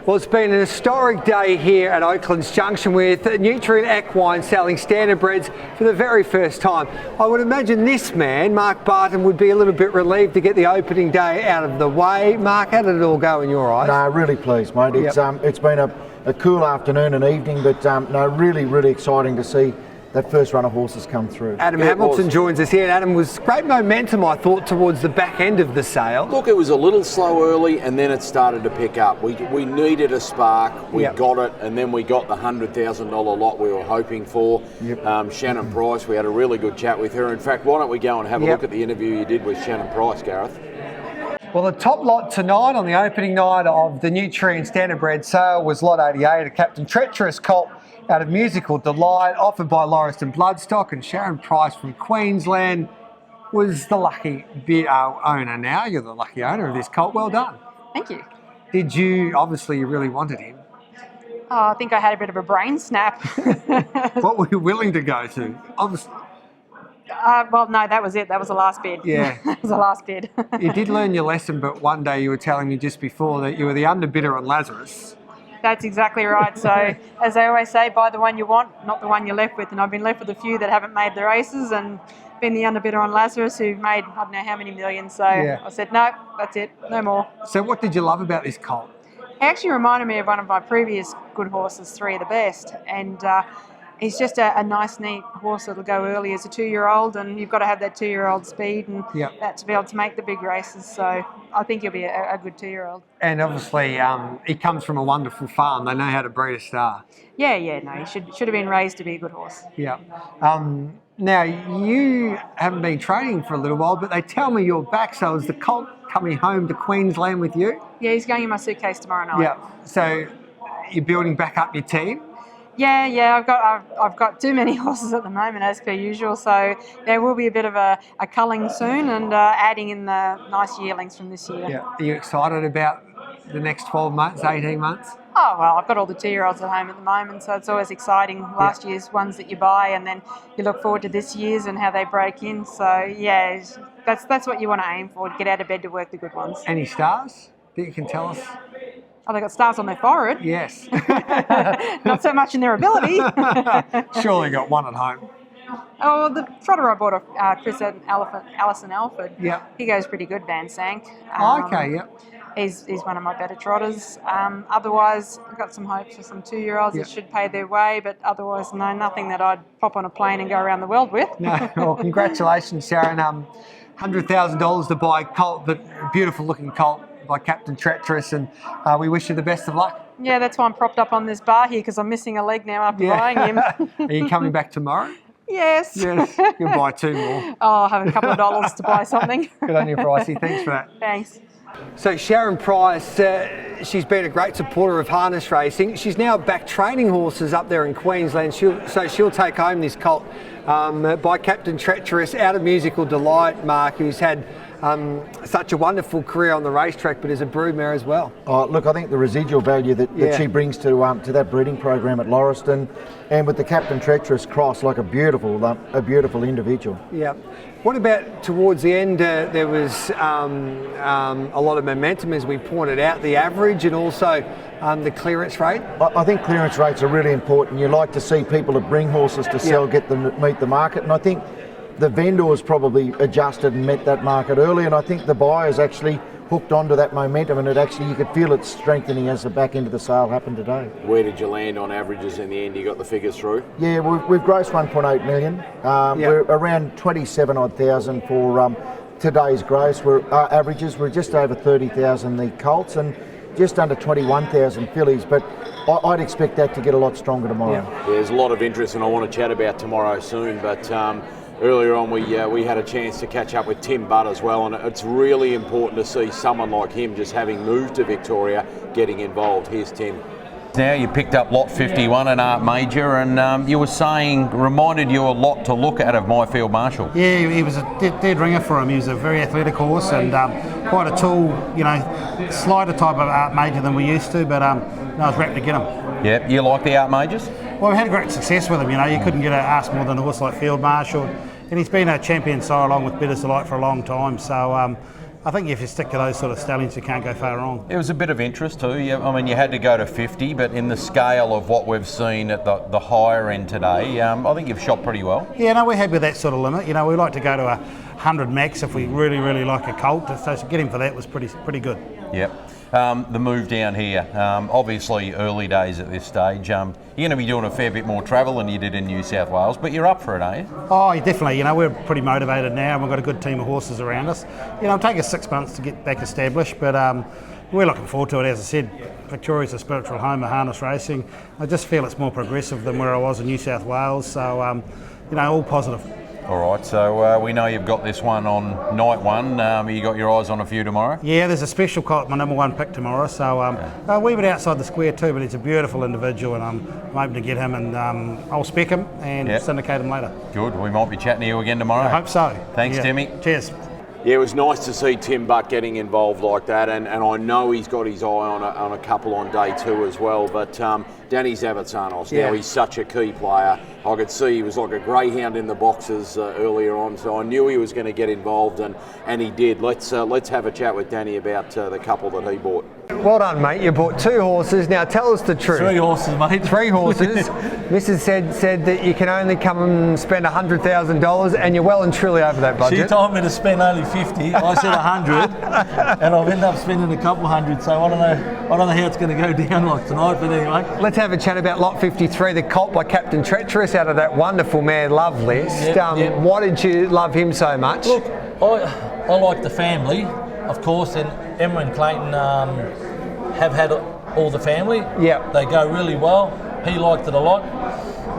Well, it's been an historic day here at Oaklands Junction with Nutrien Equine selling standardbreds for the very first time. I would imagine this man, Mark Barton, would be a little bit relieved to get the opening day out of the way. Mark, how did it all go in your eyes? No, really pleased, mate. It's been a cool afternoon and evening, but really exciting to see that first run of horses come through. Adam Hamilton joins us here, and Adam, was great momentum, I thought, towards the back end of the sale. Look, it was a little slow early, and then it started to pick up. We needed a spark, we got it, and then we got the $100,000 lot we were hoping for. Shannon Price, we had a really good chat with her. In fact, why don't we go and have a look at the interview you did with Shannon Price, Gareth? Well, the top lot tonight on the opening night of the Nutrien Standardbred sale was lot 88, a Captain Treacherous colt out of Musical Delight, offered by Lauriston Bloodstock, and Sharon Price from Queensland was the lucky owner now. You're the lucky owner of this colt. Well done. Thank you. Did you, obviously you really wanted him. Oh, I think I had a bit of a brain snap. What were you willing to go to? Obviously. Well, no, that was it. That was the last bid. Yeah. That was the last bid. You did learn your lesson, but one day you were telling me just before that you were the underbidder on Lazarus. That's exactly right. So, as I always say, buy the one you want, not the one you're left with. And I've been left with a few that haven't made the races and been the underbidder on Lazarus, who made I don't know how many millions. So I said, no, that's it, no more. So what did you love about this colt? It actually reminded me of one of my previous good horses, Three of the Best. And he's just a nice, neat horse that'll go early as a 2-year-old, and you've got to have that 2-year-old speed and that to be able to make the big races. So I think he'll be a good 2-year-old. And obviously, he comes from a wonderful farm. They know how to breed a star. Yeah, no, he should have been raised to be a good horse. Yeah. Now, you haven't been training for a little while, but they tell me you're back, so is the colt coming home to Queensland with you? Yeah, he's going in my suitcase tomorrow night. Yeah. So you're building back up your team? Yeah. I've got too many horses at the moment, as per usual. So there will be a bit of a culling soon, and adding in the nice yearlings from this year. Yeah. Are you excited about the next 12 months, 18 months? Oh well, I've got all the 2-year-olds at home at the moment, so it's always exciting. Last year's ones that you buy, and then you look forward to this year's and how they break in. So yeah, that's what you want to aim for: to get out of bed to work the good ones. Any stars that you can tell us? Oh, they got stars on their forehead. Yes. Not so much in their ability. Surely got one at home. Oh, the trotter I bought off Alison Alford. Yeah. He goes pretty good, Van Sank. Okay, yeah. He's one of my better trotters. Otherwise, I've got some hopes for some 2-year-olds that should pay their way, but otherwise, no, nothing that I'd pop on a plane and go around the world with. No, well, congratulations, Sharon. $100,000 to buy a colt, but a beautiful looking colt by Captain Treacherous, and we wish you the best of luck. Yeah, that's why I'm propped up on this bar here, because I'm missing a leg now after buying him. Are you coming back tomorrow? Yes. Yes, you'll buy 2 more. Oh, I'll have a couple of dollars to buy something. Good on you, Pricey. Thanks for that. Thanks. So Sharon Price, she's been a great supporter of harness racing. She's now back training horses up there in Queensland. She'll take home this colt by Captain Treacherous out of Musical Delight, Mark, who's had such a wonderful career on the racetrack, but as a broodmare as well. Oh, look, I think the residual value that she brings to that breeding program at Lauriston, and with the Captain Treacherous cross, like a beautiful individual. Yeah. What about towards the end? There was a lot of momentum, as we pointed out, the average and also the clearance rate. I think clearance rates are really important. You like to see people that bring horses to sell get them to meet the market, and I think the vendors probably adjusted and met that market early, and I think the buyers actually hooked onto that momentum, and you could feel it strengthening as the back end of the sale happened today. Where did you land on averages in the end? You got the figures through? Yeah, we've grossed 1.8 million. We're around 27,000 for today's gross. Our averages we're just over 30,000 the colts and just under 21,000 fillies, but I'd expect that to get a lot stronger tomorrow. Yeah, there's a lot of interest, and I want to chat about tomorrow soon, but earlier on we had a chance to catch up with Tim Butt as well, and it's really important to see someone like him, just having moved to Victoria, getting involved. Here's Tim. Now you picked up lot 51 in Art Major, and you were saying, reminded you a lot to look at of Myfield Marshall. Yeah, he was a dead ringer for him. He was a very athletic horse and quite a tall, slighter type of Art Major than we used to, but I was rapt to get him. Yeah, you like the Art Majors? Well, we had great success with him. You couldn't ask more than a horse like Field Marshall, and he's been a champion sire along with Bitters Delight for a long time. So I think if you stick to those sort of stallions, you can't go far wrong. It was a bit of interest too. I mean, you had to go to 50, but in the scale of what we've seen at the higher end today, I think you've shot pretty well. Yeah, no, we're happy with that sort of limit. You know, we like to go to 100 max if we really, really like a colt. So to get him for that was pretty good. Yep. The move down here, obviously early days at this stage. You're going to be doing a fair bit more travel than you did in New South Wales, but you're up for it, aren't you? Oh, definitely. You know, we're pretty motivated now, and we've got a good team of horses around us. You know, it'll take us 6 months to get back established, but we're looking forward to it. As I said, Victoria's a spiritual home of harness racing. I just feel it's more progressive than where I was in New South Wales, so, you know, all positive. All right, so we know you've got this one on night one. You got your eyes on a few tomorrow? Yeah, there's a special colt, my number one pick tomorrow. So a wee bit outside the square too, but he's a beautiful individual, and I'm hoping to get him, and I'll spec him and syndicate him later. Good. We might be chatting to you again tomorrow. I hope so. Thanks, Timmy. Cheers. Yeah, it was nice to see Tim Butt getting involved like that, and I know he's got his eye on a couple on day 2 as well, but Danny Zavatsanos, now he's such a key player. I could see he was like a greyhound in the boxes earlier on, so I knew he was going to get involved, and he did. Let's have a chat with Danny about the couple that he bought. Well done, mate. You bought 2 horses. Now tell us the truth. 3 horses, mate. 3 horses. Mrs. said that you can only come and spend $100,000, and you're well and truly over that budget. She told me to spend only 50. I said 100, and I've ended up spending a couple hundred. So I don't know how it's going to go down like tonight. But anyway, let's have a chat about lot 53, the colt by Captain Treacherous out of that wonderful mare Love List. Why did you love him so much? Look, I like the family, of course, and Emma and Clayton have had all the family. Yeah, they go really well. He liked it a lot,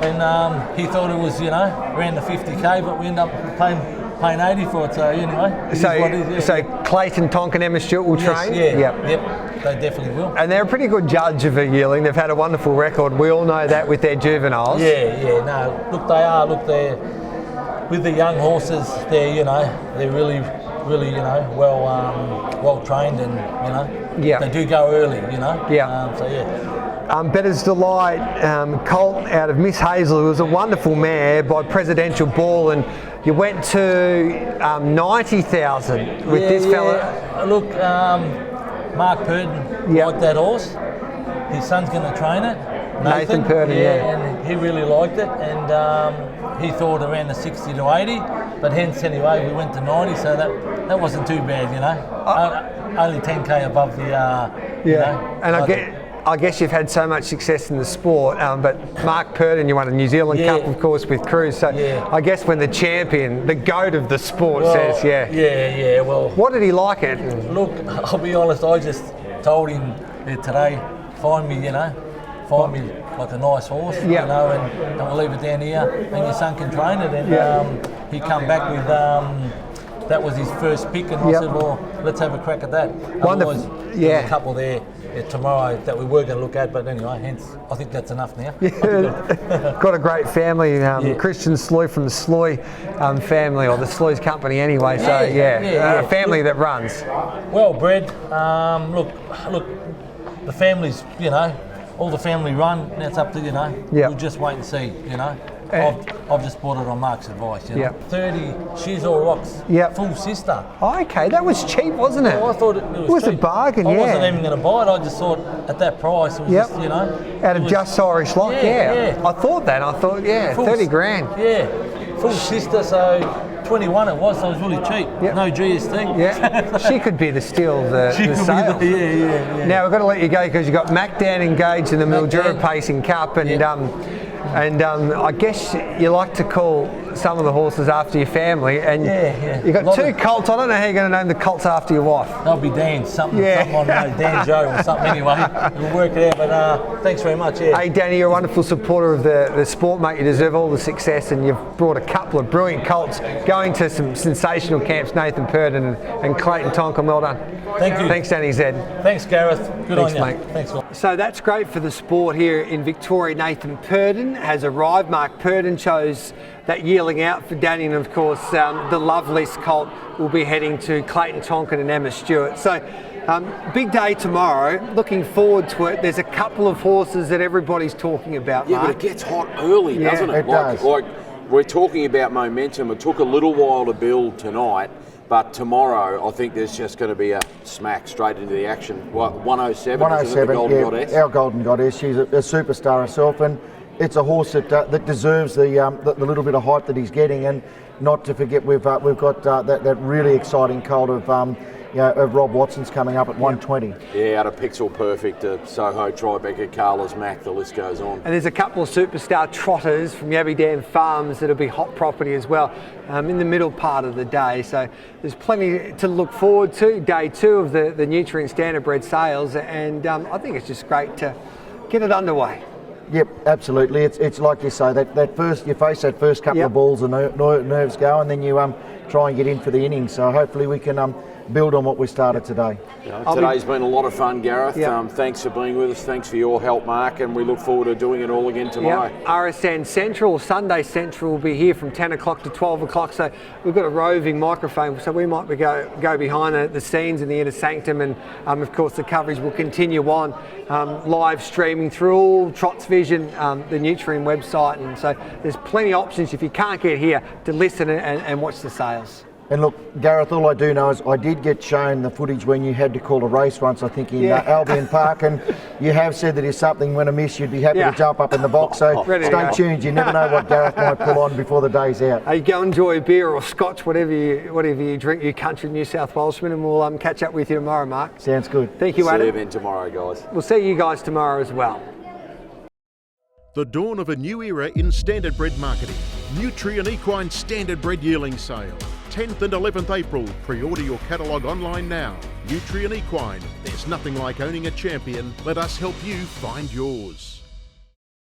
and he thought it was, you know, around the 50k, but we end up paying 80 for it. So anyway, so Clayton, Tonk, and Emma Stewart will train. Yep, they definitely will. And they're a pretty good judge of a yearling. They've had a wonderful record. We all know that with their juveniles. No, look, they are. Look, they're with the young horses. They're really, you know, well trained, and you know, they do go early. You know, Better's Delight, colt out of Miss Hazel, who was a wonderful mare by Presidential Ball, and you went to 90,000 with this fella. Yeah. Look, Mark Purden liked that horse. His son's going to train it. Nathan Purden, and he really liked it, and he thought around the 60 to 80, but hence anyway we went to 90, so that wasn't too bad, you know. Only 10k above the you know, and I guess you've had so much success in the sport, but Mark Purden, you won a New Zealand Cup, of course, with Cruz. So I guess when the champion, the goat of the sport, says, well, what did he like it? Look, I'll be honest, I just told him today, find me like a nice horse, you know, and we'll leave it down here, and your son can train it. And he come back with that was his first pick, and I said, well, let's have a crack at that. Wonderful. There's a couple there tomorrow that we were going to look at, but anyway, hence I think that's enough now. Got a great family, Christian Sloy from the Sloy family, or the Sloy's company anyway, so a family that runs. Well bred. Look, the family's, you know, all the family run, now it's up to, you know, we'll just wait and see, you know. I've just bought it on Mark's advice, you know. 30 She's All Rocks, full sister. Oh, okay, that was cheap, wasn't it? Well, I thought it was cheap. A bargain, I wasn't even going to buy it, I just thought at that price, it was just, you know. Out of Just Irish Lock, I thought that, 30 grand. Yeah, full sister, so 21 it was, so it was really cheap. No GST. Yeah, she could be the steal of the sales. Now we've got to let you go because you've got Mac Dan engaged in the Mildura Pacing Cup, and I guess you like to call some of the horses after your family, and you've got 2 colts. I don't know how you're going to name the colts after your wife. That'll be Dan, something on Dan Joe or something anyway. We'll work it out, but thanks very much. Hey Danny, you're a wonderful supporter of the sport, mate. You deserve all the success, and you've brought a couple of brilliant colts going to some sensational camps, Nathan Purden and Clayton Tonkin. Well done. Thank you. Thanks, Danny Zed. Thanks, Gareth. Good on you. Mate. Thanks, mate. So that's great for the sport here in Victoria. Nathan Purden has arrived. Mark Purden chose that yearling out for Danny, and of course the Love List colt will be heading to Clayton Tonkin and Emma Stewart. So big day tomorrow, looking forward to it. There's a couple of horses that everybody's talking about, Mark. Mark. But it gets hot early, doesn't it? It does. Like we're talking about momentum. It took a little while to build tonight, But tomorrow, I think there's just going to be a smack straight into the action. What, 107? 107, the Golden Goddess? Our Golden Goddess. She's a superstar herself, and it's a horse that deserves the little bit of hype that he's getting. And not to forget, we've got that really exciting colt of Rob Watson's coming up at 120. Yeah, out of Pixel Perfect, Soho, Tribeca, Carla's Mac, the list goes on. And there's a couple of superstar trotters from Yabby Dam Farms that'll be hot property as well in the middle part of the day. So there's plenty to look forward to. Day 2 of the Nutrien Standardbred sales, and I think it's just great to get it underway. Yep, absolutely. It's like you say, that first, you face that first couple of balls and nerves go, and then you try and get in for the innings. So hopefully we can build on what we started today. Today's been a lot of fun, Gareth. Thanks for being with us. Thanks for your help, Mark, and we look forward to doing it all again tomorrow. RSN Central, Sunday Central, will be here from 10 o'clock to 12 o'clock. So we've got a roving microphone, so we might go behind the scenes in the inner sanctum, and of course the coverage will continue on live streaming through all Trots Vision, the Nutrien website, and so there's plenty of options if you can't get here to listen and watch the sales. And look, Gareth, all I do know is I did get shown the footage when you had to call a race once, I think, in Albion Park, and you have said that if something went amiss, you'd be happy to jump up in the box. So stay tuned. You never know what Gareth might pull on before the day's out. Hey, go enjoy a beer or scotch, whatever you drink, you country New South Welshman, and we'll catch up with you tomorrow, Mark. Sounds good. Thank you, Adam. See you again tomorrow, guys. We'll see you guys tomorrow as well. The dawn of a new era in standardbred marketing. Nutrien Equine Standardbred Yearling Sale. 10th and 11th April. Pre-order your catalogue online now. Nutrien Equine. There's nothing like owning a champion. Let us help you find yours.